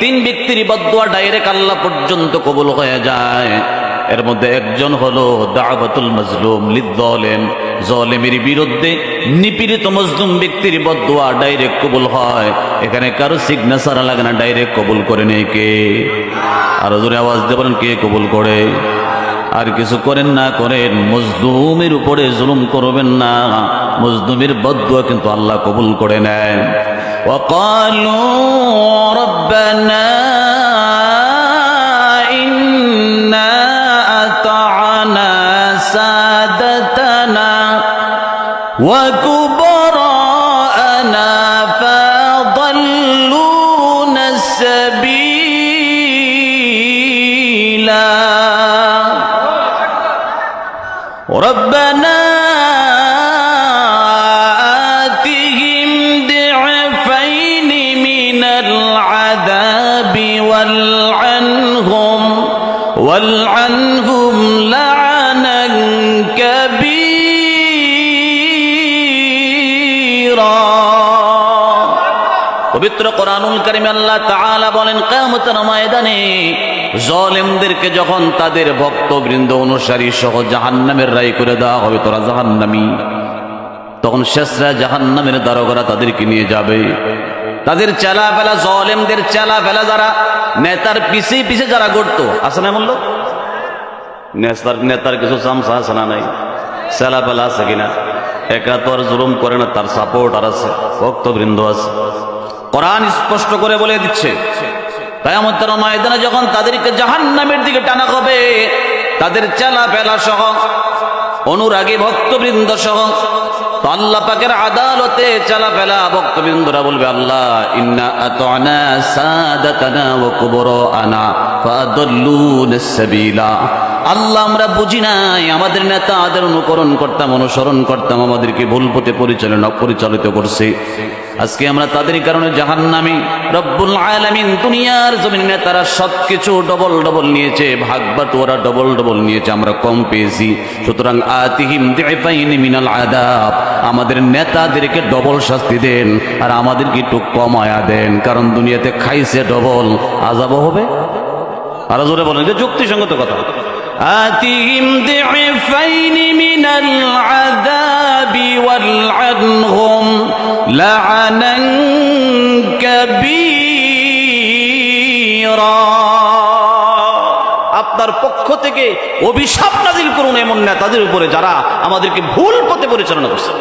তিন ব্যক্তির বদদুয়া ডাইরেক্ট আল্লাহ পর্যন্ত কবুল হয়ে যায়। এর মধ্যে একজন হলো দাওয়াতুল মাজলুম লিয-যালিম, জালিমের বিরুদ্ধে নিপীড়িত মজলুম ব্যক্তির বদদুয়া ডাইরেক্ট কবুল হয়। এখানে কারো সিগনেচার লাগে না, ডাইরেক্ট কবুল করে নেয় কে? আর জোরে আওয়াজ দিয়ে বলেন, কে কবুল করে? আর কিছু করেন না করেন, মজলুমের উপরে জুলুম করবেন না, মজলুমের বদদুয়া কিন্তু আল্লাহ কবুল করে নেন। ওয়াকালু রাব্বানা ইন্না আতা'না সাদাতানা ওয়া কুবরা'ানা ফাদাল্লুনা সাবিলা ربنا آتهم ضعفين من العذاب والعنهم لعنا كبيرا। পবিত্র কোরআনুল কারীমে আল্লাহ তাআলা বলেন, কিয়ামতের ময়দানে জালেমদেরকে যখন তাদের ভক্তবৃন্দ অনুসারী সহ জাহান্নামের রায় করে দেওয়া হবে, তোরা জাহান্নামী, তখন শেষরা জাহান্নামের দারোগারা তাদেরকে নিয়ে যাবে। তাদের চেলাফেলা, জালেমদের চেলাফেলা, যারা নেতার পিছে পিছে যারা ঘুরতো, আছে না বললো? নেতার কিছু চামচা আছে না নাই? চেলাফেলা আছে কিনা? একা তো আর জুলুম করে না, তার সাপোর্টার আছে, ভক্তবৃন্দ আছে। কোরআন স্পষ্ট করে বলে দিচ্ছে, কিয়ামতের ময়দানে যখন তাদেরকে জাহান্নামের দিকে টানা হবে, তাদের চেলাফেলা সহ অনুরাগী ভক্তবৃন্দ সহ, তো আল্লাহ পাকের আদালতে চেলাফেলা ভক্তবৃন্দরা বলবে, আল্লাহ ইন্না আতা'না সাদাতানা ওয়া কুবরা'ানা ফাদাল্লুনা সাবিলা। আল্লাহ আমরা বুঝি নাই, আমাদের নেতাদের অনুকরণ করতাম, অনুসরণ করতাম, আমাদেরকে ভুল পথে পরিচালিত করছে। আজকে আমরা তাদের কারণে জাহান্নামী। রব্বুল আলামিন দুনিয়ার জমিন নেতারা সবকিছু ডবল ডবল নিয়েছে, ভাগ বাটোয়ারা ডবল ডবল নিয়েছে, আমরা কম পেয়েছি। সুতরাং আতিহিম দি'ফাইনি মিনাল আযাব, আমাদের নেতাদেরকে ডবল শাস্তি দেন, আর আমাদেরকে একটু কমায়া দেন, কারণ দুনিয়াতে খাইছে ডবল, আযাবও হবে। আর জোরে বলেন, যে যুক্তিসঙ্গত কথা। آتِهِمْ ضِعْفَيْنِ مِنَ الْعَذَابِ وَالْعَنْهُمْ لَعْنًا كَبِيرًا। আপনার পক্ষ থেকে অভিশাপ নাজিল করুন এমন নেতাদের উপরে যারা আমাদেরকে ভুল পথে পরিচালনা করছে।